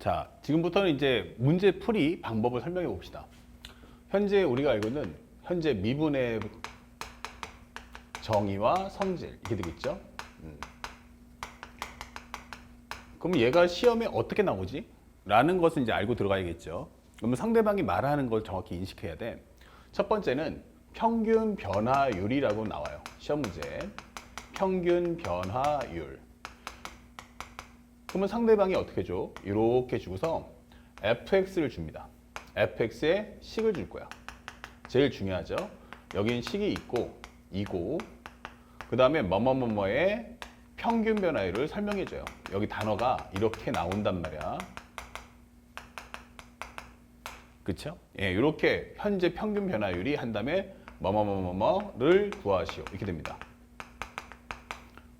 자, 지금부터는 이제 문제 풀이 방법을 설명해 봅시다. 현재 우리가 알고 있는 현재 미분의 정의와 성질 이렇게 되겠죠. 그럼 얘가 시험에 어떻게 나오지? 라는 것은 이제 알고 들어가야겠죠. 그러면 상대방이 말하는 걸 정확히 인식해야 돼. 첫 번째는 평균 변화율이라고 나와요. 시험 문제. 평균 변화율. 그러면 상대방이 어떻게 줘? 이렇게 주고서 fx를 줍니다. fx에 식을 줄 거야. 제일 중요하죠. 여긴 식이 있고 이고 그 다음에 뭐뭐뭐뭐의 평균 변화율을 설명해 줘요. 여기 단어가 이렇게 나온단 말이야. 그쵸? 예, 이렇게 현재 평균 변화율이 한 다음에 뭐뭐뭐뭐를 구하시오. 이렇게 됩니다.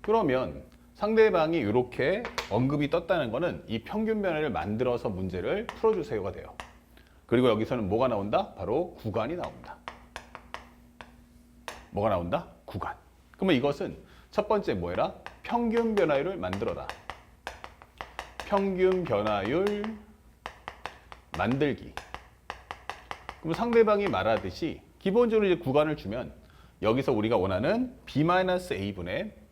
그러면 상대방이 이렇게 언급이 떴다는 거는 이 평균 변화를 만들어서 문제를 풀어주세요가 돼요. 그리고 여기서는 뭐가 나온다? 바로 구간이 나온다. 뭐가 나온다? 구간. 그러면 이것은 첫 번째 뭐해라? 평균 변화율을 만들어라. 평균 변화율 만들기. 그럼 상대방이 말하듯이 기본적으로 이제 구간을 주면 여기서 우리가 원하는 b-a분의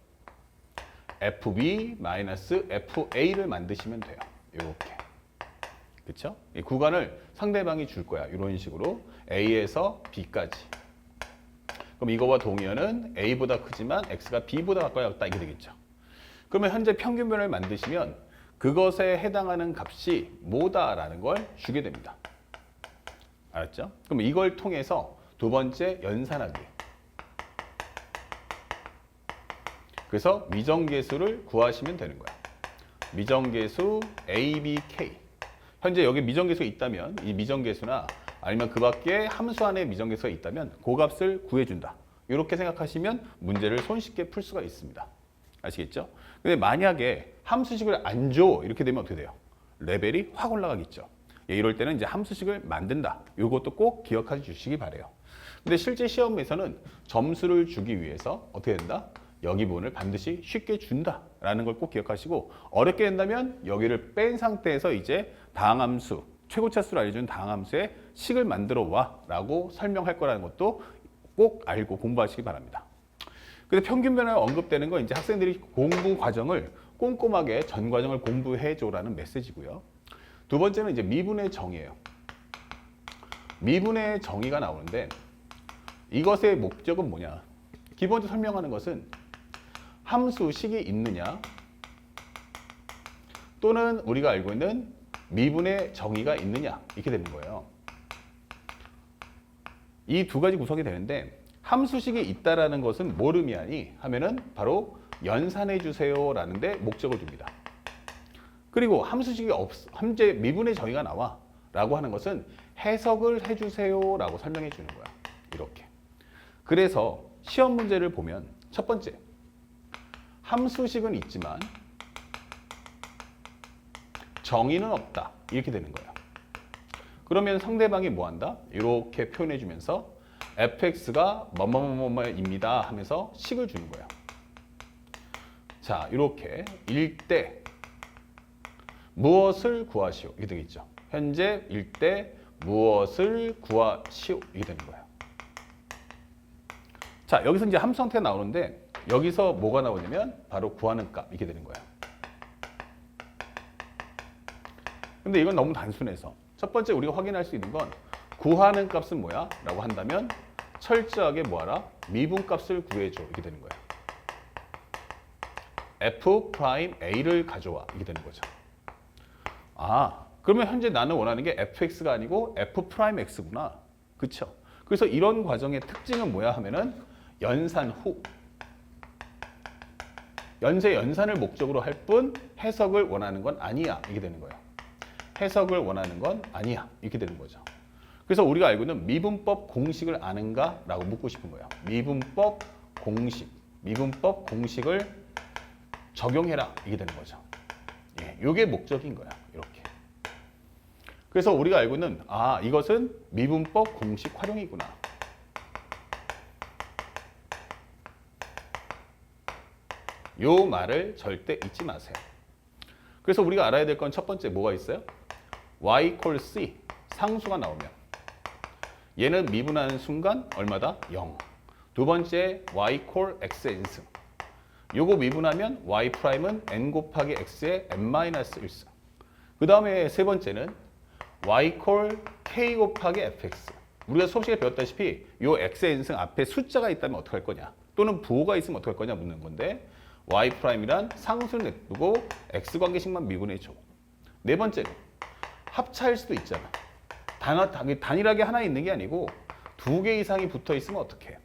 fb-fa를 만드시면 돼요. 이렇게. 그쵸? 이 구간을 상대방이 줄 거야. 이런 식으로 a에서 b까지. 그럼 이거와 동의어는 a보다 크지만 x가 b보다 가까웠다 이게 되겠죠. 그러면 현재 평균 변화를 만드시면 그것에 해당하는 값이 뭐다라는 걸 주게 됩니다. 알았죠? 그럼 이걸 통해서 두 번째 연산하기. 그래서 미정계수를 구하시면 되는 거야. 미정계수 ABK. 현재 여기 미정계수가 있다면 이 미정계수나 아니면 그 밖에 함수 안에 미정계수가 있다면 그 값을 구해준다. 이렇게 생각하시면 문제를 손쉽게 풀 수가 있습니다. 아시겠죠? 근데 만약에 함수식을 안 줘 이렇게 되면 어떻게 돼요? 레벨이 확 올라가겠죠. 예, 이럴 때는 이제 함수식을 만든다. 이것도 꼭 기억해 주시기 바래요. 근데 실제 시험에서는 점수를 주기 위해서 어떻게 된다? 여기 부분을 반드시 쉽게 준다라는 걸 꼭 기억하시고 어렵게 된다면 여기를 뺀 상태에서 이제 다항함수, 최고차수를 알려준 다항함수의 식을 만들어 와라고 설명할 거라는 것도 꼭 알고 공부하시기 바랍니다. 근데 평균 변화가 언급되는 건 이제 학생들이 공부 과정을 꼼꼼하게 전 과정을 공부해줘라는 메시지고요. 두 번째는 이제 미분의 정의예요. 미분의 정의가 나오는데 이것의 목적은 뭐냐? 기본적으로 설명하는 것은 함수식이 있느냐 또는 우리가 알고 있는 미분의 정의가 있느냐 이렇게 되는 거예요. 이 두 가지 구성이 되는데 함수식이 있다라는 것은 뭘 의미하니 하면은 바로 연산해 주세요라는 데 목적을 둡니다. 그리고 함수식이 현재 미분의 정의가 나와 라고 하는 것은 해석을 해주세요 라고 설명해 주는 거야. 이렇게. 그래서 시험 문제를 보면 첫 번째 함수식은 있지만 정의는 없다. 이렇게 되는 거예요. 그러면 상대방이 뭐 한다? 이렇게 표현해 주면서 fx가 뭐뭐뭐뭐입니다 하면서 식을 주는 거예요. 자, 이렇게 일대 무엇을 구하시오 이게 되겠죠. 현재 일대 무엇을 구하시오 이게 되는 거예요. 자, 여기서 이제 함수 형태가 나오는데 여기서 뭐가 나오냐면 바로 구하는 값 이렇게 되는 거예요. 근데 이건 너무 단순해서 첫 번째 우리가 확인할 수 있는 건 구하는 값은 뭐야? 라고 한다면 철저하게 뭐하라? 미분값을 구해줘 이렇게 되는 거예요. f'a를 가져와 이렇게 되는 거죠. 아, 그러면 현재 나는 원하는 게 fx가 아니고 f'x구나. 그쵸? 그래서 이런 과정의 특징은 뭐야 하면은 연산 후. 연산을 목적으로 할 뿐 해석을 원하는 건 아니야. 이게 되는 거예요. 해석을 원하는 건 아니야. 이렇게 되는 거죠. 그래서 우리가 알고 있는 미분법 공식을 아는가? 라고 묻고 싶은 거예요. 미분법 공식. 미분법 공식을 적용해라. 이게 되는 거죠. 예, 이게 목적인 거야. 이렇게. 그래서 우리가 알고 있는 이것은 미분법 공식 활용이구나. 요 말을 절대 잊지 마세요. 그래서 우리가 알아야 될 건 첫 번째 뭐가 있어요? y equals c 상수가 나오면 얘는 미분하는 순간 얼마다? 0. 두 번째 y equal x의 n승. 요거 미분하면 y 프라임은 n 곱하기 x의 n-1승. 그 다음에 세 번째는 y equal k 곱하기 fx. 우리가 수업 시간에 배웠다시피 요 x의 n승 앞에 숫자가 있다면 어떻게 할 거냐? 또는 부호가 있으면 어떻게 할 거냐 묻는 건데 y 프라임이란 상수를 냅두고 x 관계식만 미분해 줘. 네 번째는 합차일 수도 있잖아. 단일하게 하나 있는 게 아니고 두 개 이상이 붙어 있으면 어떻게 해?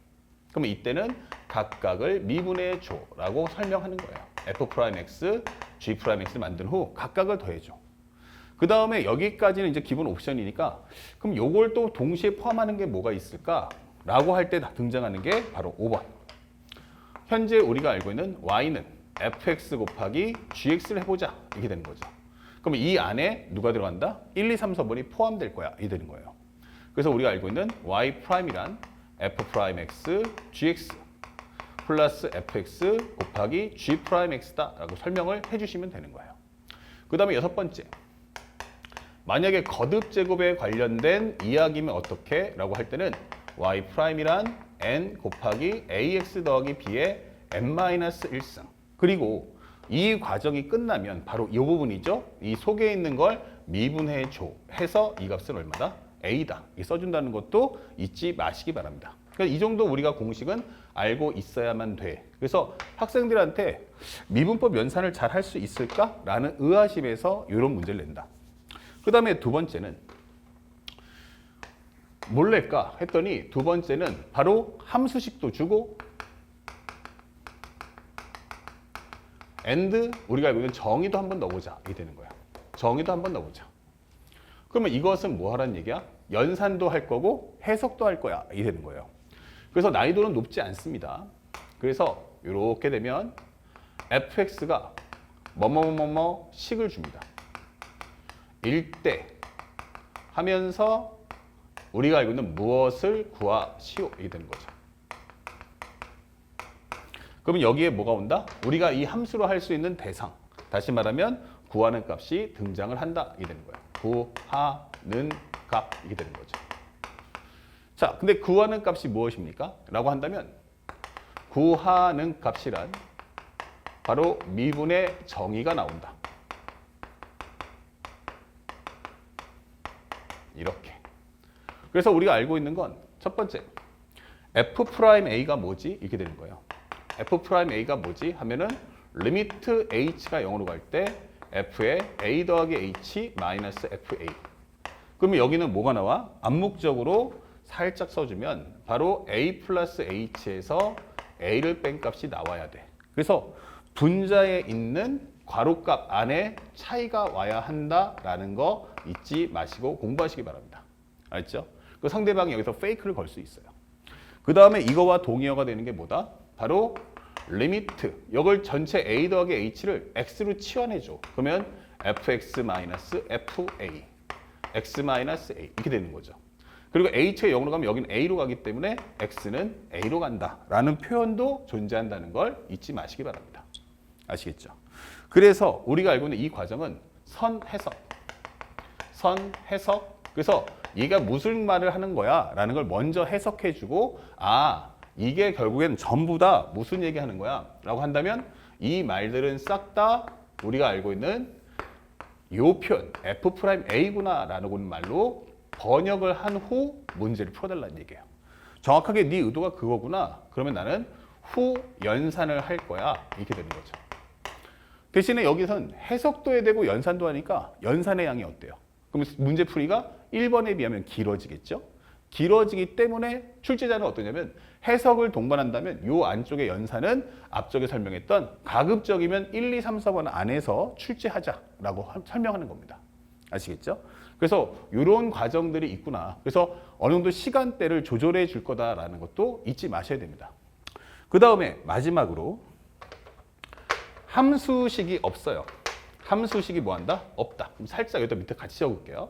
그러면 이때는 각각을 미분해 줘라고 설명하는 거예요. f'(x), g'(x) 만든 후 각각을 더해줘. 그 다음에 여기까지는 이제 기본 옵션이니까 그럼 요걸 또 동시에 포함하는 게 뭐가 있을까라고 할 때 등장하는 게 바로 5번. 현재 우리가 알고 있는 y는 fx 곱하기 gx를 해보자 이렇게 되는 거죠. 그럼 이 안에 누가 들어간다? 1, 2, 3, 4번이 포함될 거야 이 되는 거예요. 그래서 우리가 알고 있는 y 프라임이란 f'(x) gx 플러스 fx 곱하기 g'x다 라고 설명을 해주시면 되는 거예요. 그 다음에 여섯 번째, 만약에 거듭 제곱에 관련된 이야기면 어떻게? 라고 할 때는 y 프라임이란 n 곱하기 ax 더하기 b의 n-1승. 그리고 이 과정이 끝나면 바로 이 부분이죠. 이 속에 있는 걸 미분해 줘 해서 이 값은 얼마다? a다. 써준다는 것도 잊지 마시기 바랍니다. 그러니까 이 정도 우리가 공식은 알고 있어야만 돼. 그래서 학생들한테 미분법 연산을 잘 할 수 있을까라는 의아심에서 이런 문제를 낸다. 그 다음에 두 번째는 뭘 낼까 했더니 두 번째는 바로 함수식도 주고 and 우리가 알고 있는 정의도 한번 넣어보자 이게 되는 거야. 정의도 한번 넣어보자. 그러면 이것은 뭐 하라는 얘기야? 연산도 할 거고 해석도 할 거야 이게 되는 거예요. 그래서 난이도는 높지 않습니다. 그래서 이렇게 되면 fx가 뭐뭐뭐뭐 식을 줍니다. 일대 하면서 우리가 알고 있는 무엇을 구하시오 이게 되는 거죠. 그러면 여기에 뭐가 온다? 우리가 이 함수로 할 수 있는 대상, 다시 말하면 구하는 값이 등장을 한다 이게 되는 거예요. 구하는 값 이게 되는 거죠. 자, 근데 구하는 값이 무엇입니까? 라고 한다면 구하는 값이란 바로 미분의 정의가 나온다. 이렇게. 그래서 우리가 알고 있는 건 첫 번째, f'a가 뭐지? 이렇게 되는 거예요. f'a가 뭐지? 하면은 리미트 h가 0으로 갈 때 f의 a 더하기 h 마이너스 fa. 그러면 여기는 뭐가 나와? 암묵적으로 살짝 써주면 바로 a 플러스 h에서 a를 뺀 값이 나와야 돼. 그래서 분자에 있는 괄호값 안에 차이가 와야 한다라는 거 잊지 마시고 공부하시기 바랍니다. 알죠? 그 상대방이 여기서 페이크를 걸 수 있어요. 그 다음에 이거와 동의어가 되는 게 뭐다? 바로 리미트. 이걸 전체 a 더하기 h를 x로 치환해줘. 그러면 fx 마이너스 fa, x 마이너스 a 이렇게 되는 거죠. 그리고 h가 0으로 가면 여기는 a로 가기 때문에 x는 a로 간다라는 표현도 존재한다는 걸 잊지 마시기 바랍니다. 아시겠죠? 그래서 우리가 알고 있는 이 과정은 선해석. 그래서 얘가 무슨 말을 하는 거야 라는 걸 먼저 해석해주고 아 이게 결국엔 전부 다 무슨 얘기하는 거야 라고 한다면 이 말들은 싹 다 우리가 알고 있는 요 표현 f'a구나 라는 말로 번역을 한 후 문제를 풀어달라는 얘기예요. 정확하게 네 의도가 그거구나. 그러면 나는 후 연산을 할 거야. 이렇게 되는 거죠. 대신에 여기선 해석도 해야 되고 연산도 하니까 연산의 양이 어때요? 그럼 문제 풀이가 1번에 비하면 길어지겠죠? 길어지기 때문에 출제자는 어떠냐면 해석을 동반한다면 요 안쪽의 연산은 앞쪽에 설명했던 가급적이면 1, 2, 3, 4번 안에서 출제하자라고 설명하는 겁니다. 아시겠죠? 그래서 이런 과정들이 있구나. 그래서 어느 정도 시간대를 조절해 줄 거다라는 것도 잊지 마셔야 됩니다. 그 다음에 마지막으로 함수식이 없어요. 함수식이 뭐 한다? 없다. 그럼 살짝 여기다 밑에 같이 적을게요.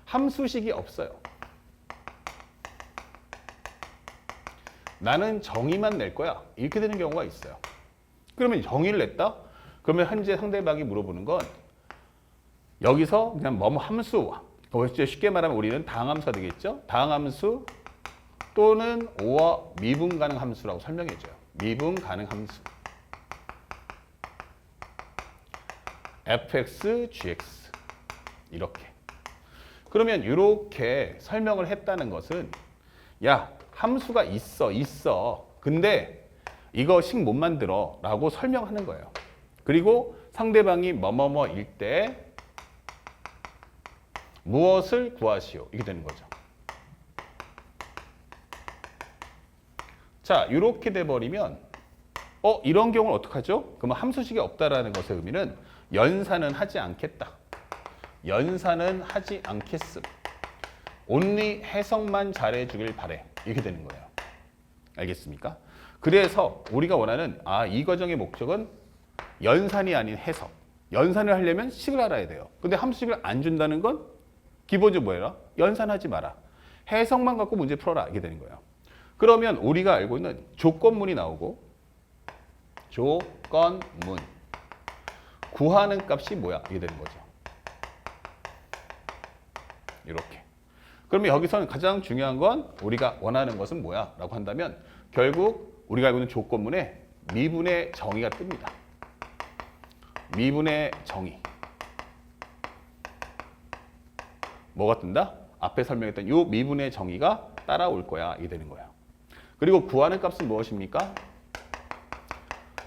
함수식이 없어요. 나는 정의만 낼 거야. 이렇게 되는 경우가 있어요. 그러면 정의를 냈다? 그러면 현재 상대방이 물어보는 건 여기서 그냥 뭐뭐 함수 그것이 쉽게 말하면 우리는 다항함수가 되겠죠. 다항함수 또는 오어 미분 가능 함수라고 설명해줘요. 미분 가능 함수. fx, gx 이렇게. 그러면 이렇게 설명을 했다는 것은 야 함수가 있어. 근데 이거 식 못 만들어 라고 설명하는 거예요. 그리고 상대방이 뭐뭐뭐일 때 무엇을 구하시오 이게 되는 거죠. 자 이렇게 돼버리면 이런 경우는 어떡하죠? 그러면 함수식이 없다라는 것의 의미는 연산은 하지 않겠다. 연산은 하지 않겠음. only 해석만 잘해주길 바래. 이렇게 되는 거예요. 알겠습니까? 그래서 우리가 원하는 이 과정의 목적은 연산이 아닌 해석. 연산을 하려면 식을 알아야 돼요. 근데 함수식을 안 준다는 건 기본적으로 뭐예요? 연산하지 마라. 해석만 갖고 문제 풀어라. 이게 되는 거예요. 그러면 우리가 알고 있는 조건문이 나오고 조건문 구하는 값이 뭐야? 이게 되는 거죠. 이렇게. 그러면 여기서는 가장 중요한 건 우리가 원하는 것은 뭐야? 라고 한다면 결국 우리가 알고 있는 조건문에 미분의 정의가 뜹니다. 미분의 정의. 뭐가 뜬다? 앞에 설명했던 이 미분의 정의가 따라올 거야. 이게 되는 거예요. 그리고 구하는 값은 무엇입니까?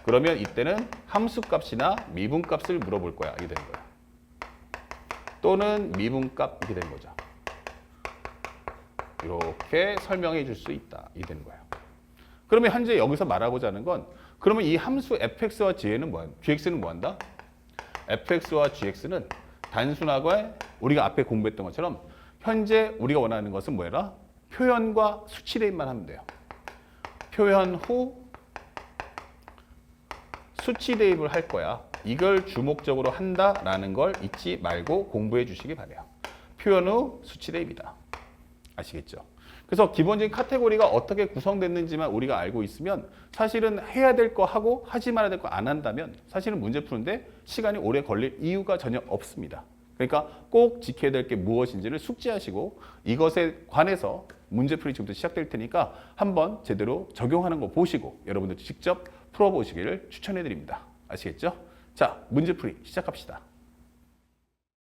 그러면 이때는 함수값이나 미분값을 물어볼 거야. 이게 되는 거예요. 또는 미분값 이렇게 되는 거죠. 이렇게 설명해 줄 수 있다. 이게 되는 거예요. 그러면 현재 여기서 말하고자 하는 건 그러면 이 함수 fx와 gx는 뭐 한다? fx와 gx는 단순하고 우리가 앞에 공부했던 것처럼 현재 우리가 원하는 것은 뭐라? 표현과 수치 대입만 하면 돼요. 표현 후 수치 대입을 할 거야. 이걸 주목적으로 한다라는 걸 잊지 말고 공부해 주시기 바래요. 표현 후 수치 대입이다. 아시겠죠? 그래서 기본적인 카테고리가 어떻게 구성됐는지만 우리가 알고 있으면 사실은 해야 될 거 하고 하지 말아야 될 거 안 한다면 사실은 문제 푸는데 시간이 오래 걸릴 이유가 전혀 없습니다. 그러니까 꼭 지켜야 될 게 무엇인지를 숙지하시고 이것에 관해서 문제풀이 지금부터 시작될 테니까 한번 제대로 적용하는 거 보시고 여러분들 직접 풀어보시기를 추천해 드립니다. 아시겠죠? 자, 문제풀이 시작합시다.